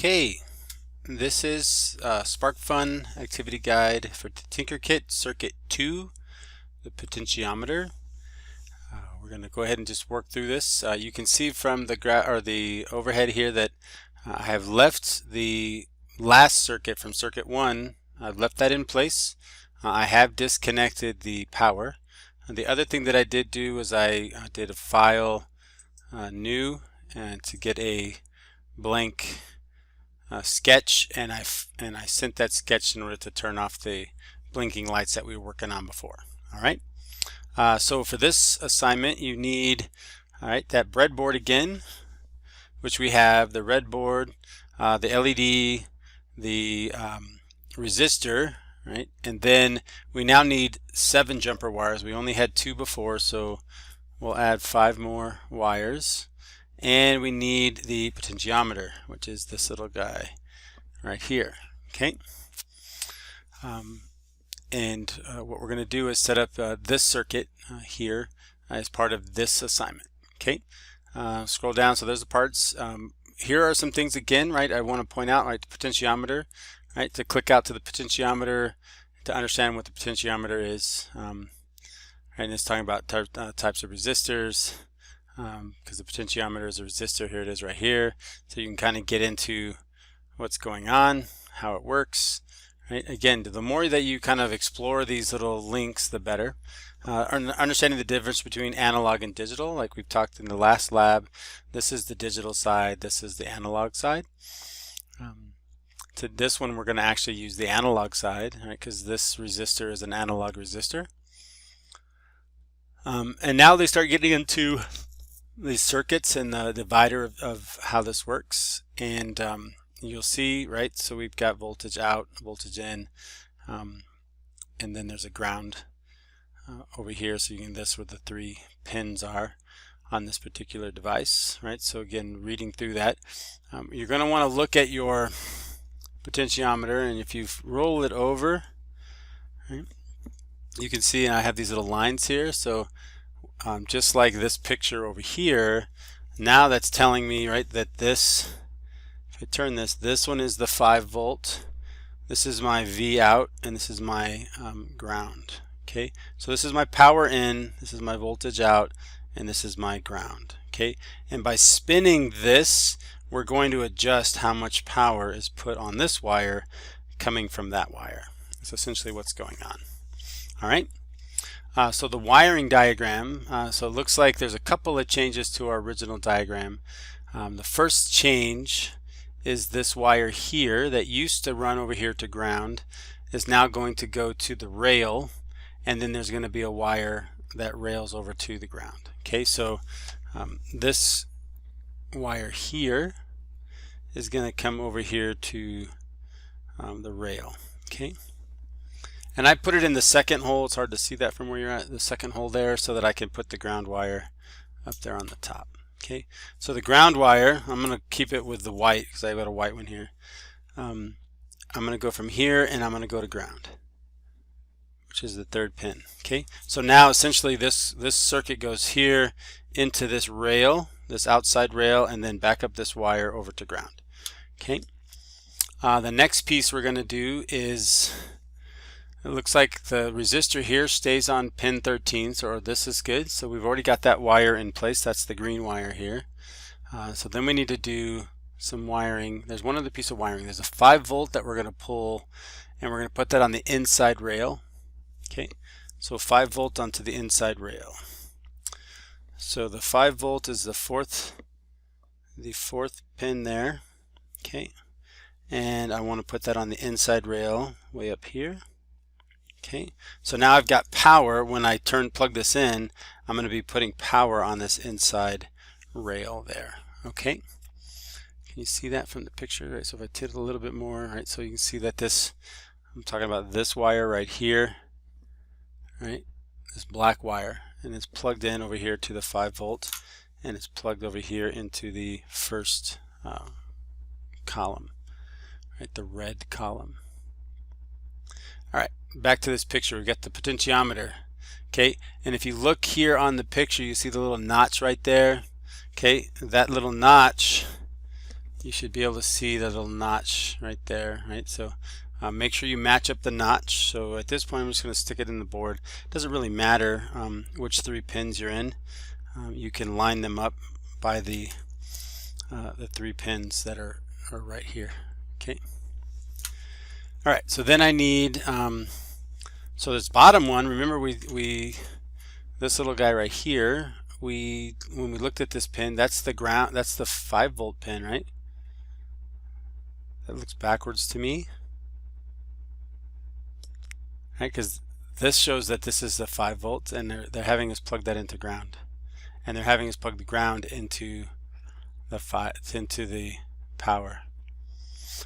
Okay, this is SparkFun activity guide for the Tinkerkit Circuit 2, the potentiometer. We're going to go ahead and just work through this. You can see from the overhead here that I have left the last circuit from circuit 1. I've left that in place. I have disconnected the power. The other thing that I did do was I did a file new and to get a blank sketch, and I sent that sketch in order to turn off the blinking lights that we were working on before. Alright, so for this assignment you need that breadboard again, which we have the red board, the LED, the resistor, right, and then we now need 7 jumper wires. We only had 2 before, so we'll add 5 more wires. And we need the potentiometer, which is this little guy right here. Okay. What we're going to do is set up this circuit here as part of this assignment. Okay. Scroll down. So there's the parts. Here are some things again, right? I want to point out, right, the potentiometer, right? To click out to the potentiometer to understand what the potentiometer is. Right, and it's talking about types of resistors. Because the potentiometer is a resistor. Here it is right here, so you can kind of get into what's going on, how it works. Right? Again, the more that you kind of explore these little links, the better. Understanding the difference between analog and digital, like we've talked in the last lab. This is the digital side, this is the analog side. To this one we're going to actually use the analog side, right? Because this resistor is an analog resistor. And now they start getting into these circuits and the divider of how this works, and you'll see, right, so we've got voltage out, voltage in, and then there's a ground over here, so you can, that's where the 3 pins are on this particular device, right? So again, reading through that, you're going to want to look at your potentiometer, and if you roll it over, right, you can see I have these little lines here. So just like this picture over here, now that's telling me, right, that this, if I turn this one is the 5 volt, this is my V out, and this is my ground. Okay, so this is my power in, this is my voltage out, and this is my ground. Okay, and by spinning this, we're going to adjust how much power is put on this wire coming from that wire. That's essentially what's going on. All right. So the wiring diagram, so it looks like there's a couple of changes to our original diagram. The first change is this wire here that used to run over here to ground is now going to go to the rail, and then there's going to be a wire that rails over to the ground. Okay, so this wire here is going to come over here to the rail. Okay. And I put it in the second hole. It's hard to see that from where you're at, the second hole there, so that I can put the ground wire up there on the top. Okay, so the ground wire, I'm going to keep it with the white because I've got a white one here. I'm going to go from here and I'm going to go to ground, which is the 3rd pin. Okay, so now essentially this circuit goes here into this rail, this outside rail, and then back up this wire over to ground. Okay, the next piece we're going to do is, it looks like the resistor here stays on pin 13, so this is good. So we've already got that wire in place. That's the green wire here. So then we need to do some wiring. There's one other piece of wiring. There's a 5 volt that we're going to pull, and we're going to put that on the inside rail. Okay, so 5 volt onto the inside rail. So the 5 volt is the fourth pin there. Okay, and I want to put that on the inside rail way up here. Okay, so now I've got power. When I plug this in, I'm going to be putting power on this inside rail there. Okay, can you see that from the picture? Right, so if I tilt a little bit more, right, so you can see that this, I'm talking about this wire right here, right, this black wire, and it's plugged in over here to the 5 volt, and it's plugged over here into the first column, right, the red column. All right, back to this picture. We've got the potentiometer. Okay, and if you look here on the picture, you see the little notch right there. Okay, that little notch you should be able to see that little notch right there, right? So make sure you match up the notch. So at this point I'm just going to stick it in the board. It doesn't really matter which 3 pins you're in. You can line them up by the 3 pins that are right here. Okay. All right, so then I need so this bottom one, remember we this little guy right here, when we looked at this pin, that's the ground, that's the 5-volt pin, right? That looks backwards to me, right? Because this shows that this is the 5 volts, and they're having us plug that into ground, and they're having us plug the ground into the power.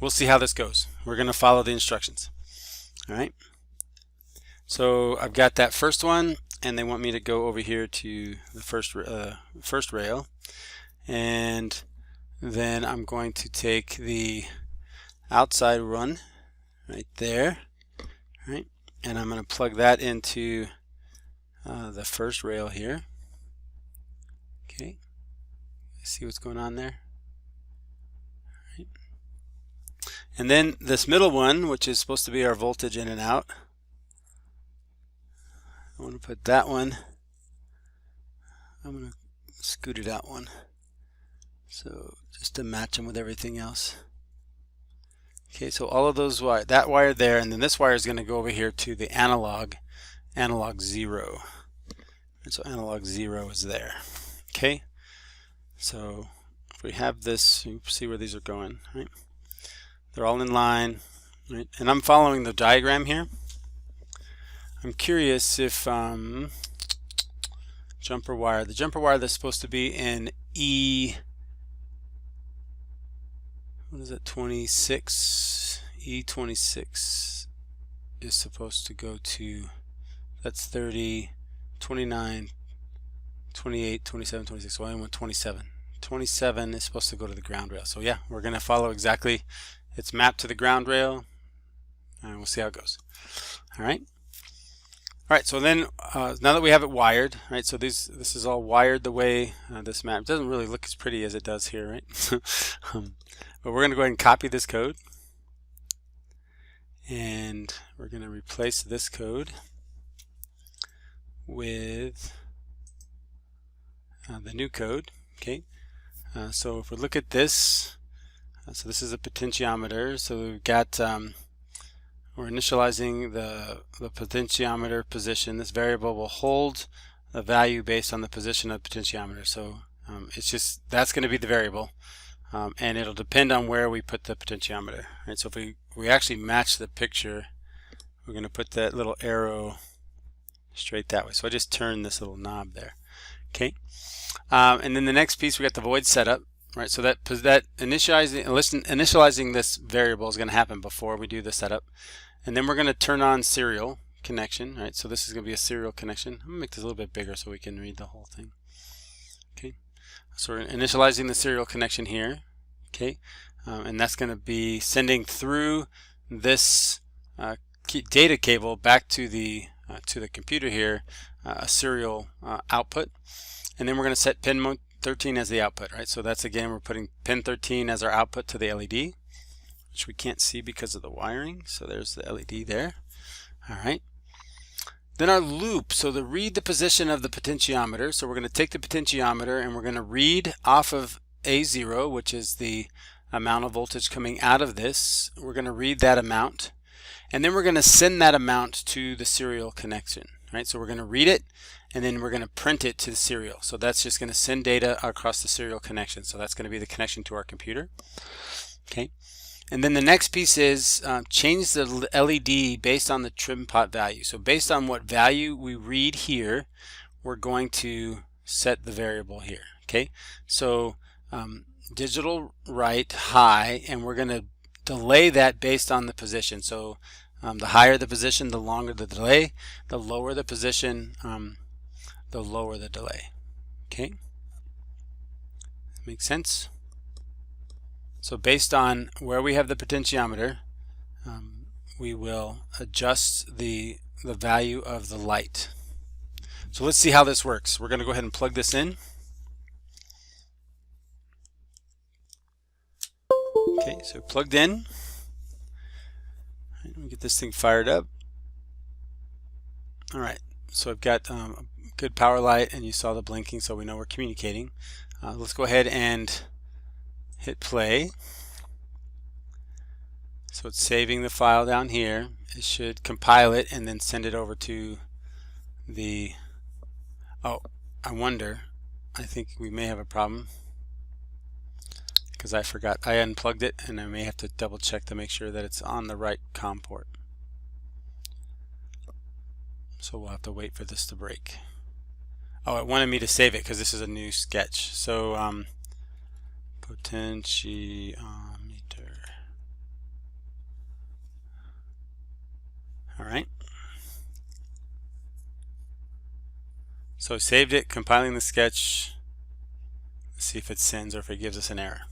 We'll see how this goes. We're going to follow the instructions. All right. So I've got that first one, and they want me to go over here to the first rail, and then I'm going to take the outside one right there, right, and I'm going to plug that into the first rail here. Okay, see what's going on there. Right. And then this middle one, which is supposed to be our voltage in and out, I want to put that one, I'm going to scoot it out one, so just to match them with everything else. Okay, so all of those that wire there, and then this wire is going to go over here to the analog 0. And so analog 0 is there. Okay, so if we have this, you see where these are going, right? They're all in line, right? And I'm following the diagram here. I'm curious if the jumper wire that's supposed to be in E, what is it, 26, E26 is supposed to go to, that's 30, 29, 28, 27, 26, so I want 27. 27 is supposed to go to the ground rail. So yeah, we're going to follow exactly, it's mapped to the ground rail, and we'll see how it goes. All right. All right, so then now that we have it wired, right, so this is all wired the way this map, it doesn't really look as pretty as it does here, right? But we're going to go ahead and copy this code, and we're going to replace this code with the new code. Okay, so if we look at this, so this is a potentiometer, so we've got we're initializing the potentiometer position. This variable will hold a value based on the position of the potentiometer. So it's just, that's going to be the variable, and it'll depend on where we put the potentiometer. Right? So if we actually match the picture, we're going to put that little arrow straight that way. So I just turn this little knob there. Okay, and then the next piece, we got the void setup. Right, so that initializing this variable is going to happen before we do the setup, and then we're going to turn on serial connection. Right, so this is going to be a serial connection. I'm going to make this a little bit bigger so we can read the whole thing. Okay, so we're initializing the serial connection here. Okay, and that's going to be sending through this data cable back to the computer here, a serial output, and then we're going to set pin mode 13 as the output, right? So that's, again, we're putting pin 13 as our output to the LED, which we can't see because of the wiring. So there's the LED there. All right. Then our loop, so to read the position of the potentiometer, so we're going to take the potentiometer and we're going to read off of A0, which is the amount of voltage coming out of this. We're going to read that amount, and then we're going to send that amount to the serial connection, right? So we're going to read it, and then we're going to print it to the serial. So that's just going to send data across the serial connection. So that's going to be the connection to our computer. Okay, and then the next piece is change the LED based on the trim pot value. So based on what value we read here, we're going to set the variable here. Okay, so digital write high, and we're going to delay that based on the position. So the higher the position, the longer the delay. The lower the position, the lower the delay. Okay, makes sense? So based on where we have the potentiometer, we will adjust the value of the light. So let's see how this works. We're going to go ahead and plug this in. Okay, so plugged in. Let me get this thing fired up. All right, so I've got a good power light, and you saw the blinking, so we know we're communicating. Let's go ahead and hit play. So it's saving the file down here. It should compile it and then send it over to the, oh, I wonder, I think we may have a problem because I forgot, I unplugged it, and I may have to double check to make sure that it's on the right COM port. So we'll have to wait for this to break. Oh, it wanted me to save it because this is a new sketch. So Potentiometer. All right. So I saved it, compiling the sketch. Let's see if it sends or if it gives us an error.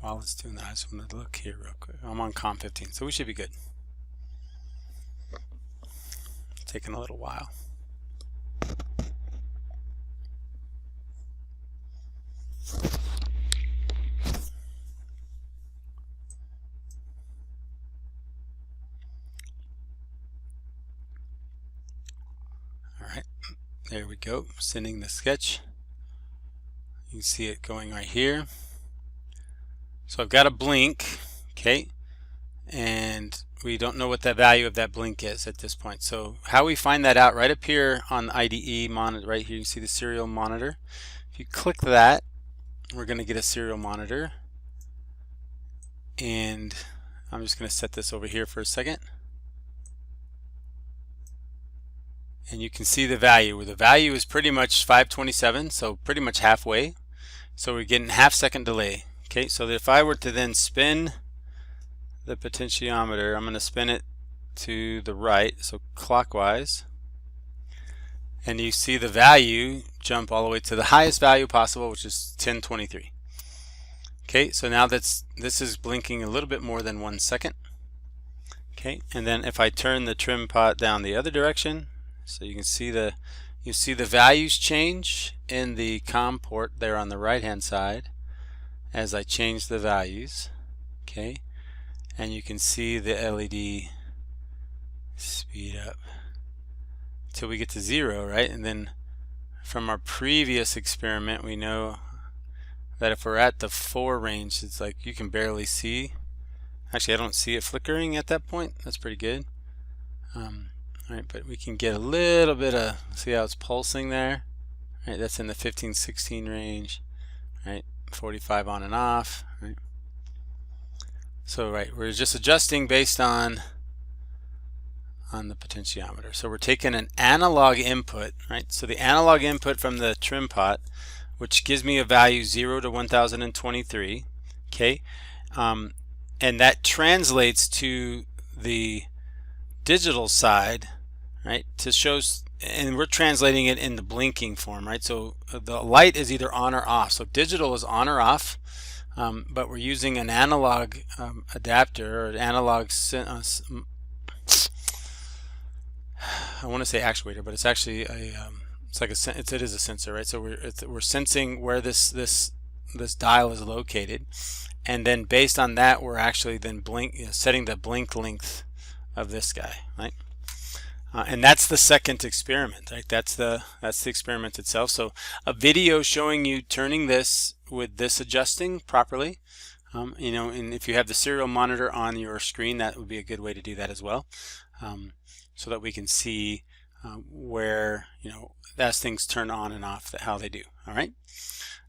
While it's doing that, I just want to look here real quick. I'm on COM 15, so we should be good. It's taking a little while. All right, there we go. Sending the sketch. You can see it going right here. So I've got a blink, okay, and we don't know what the value of that blink is at this point. So how we find that out, right up here on the IDE monitor, right here you see the serial monitor. If you click that, we're going to get a serial monitor, and I'm just going to set this over here for a second. And you can see the value, where the value is pretty much 527, so pretty much halfway. So we're getting half-second delay. Okay, so if I were to then spin the potentiometer, I'm going to spin it to the right, so clockwise, and you see the value jump all the way to the highest value possible, which is 1023. Okay, so now this is blinking a little bit more than 1 second. Okay, and then if I turn the trim pot down the other direction, so you can see the values change in the COM port there on the right hand side as I change the values. Okay, and you can see the LED speed up till we get to 0, right? And then from our previous experiment, we know that if we're at the 4 range, it's like you can barely see. Actually, I don't see it flickering at that point. That's pretty good. All right, but we can get a little bit of, see how it's pulsing there? Right, that's in the 15-16 range. Right, 45 on and off. Right. So right, we're just adjusting based on the potentiometer. So we're taking an analog input, right? So the analog input from the trim pot, which gives me a value 0 to 1023, okay? And that translates to the digital side, right? To shows, and we're translating it in the blinking form, right? So the light is either on or off. So digital is on or off, but we're using an analog adapter or an analog I want to say actuator, but it's actually a it's like it is a sensor, right? So we're sensing where this dial is located, and then based on that, we're actually then setting the blink length of this guy, right? And that's the second experiment, right? That's the experiment itself. So a video showing you turning this with this adjusting properly. You know, and if you have the serial monitor on your screen, that would be a good way to do that as well. So that we can see where, you know, as things turn on and off, how they do. All right,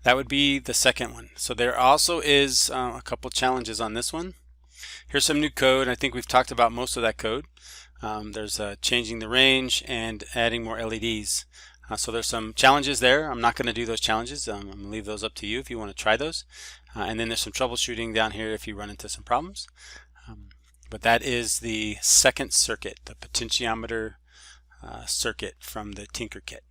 that would be the second one. So there also is a couple challenges on this one. Here's some new code. I think we've talked about most of that code. There's changing the range and adding more LEDs. So there's some challenges there. I'm not going to do those challenges. I'm going to leave those up to you if you want to try those. And then there's some troubleshooting down here if you run into some problems. But that is the second circuit, the potentiometer circuit from the Tinker kit.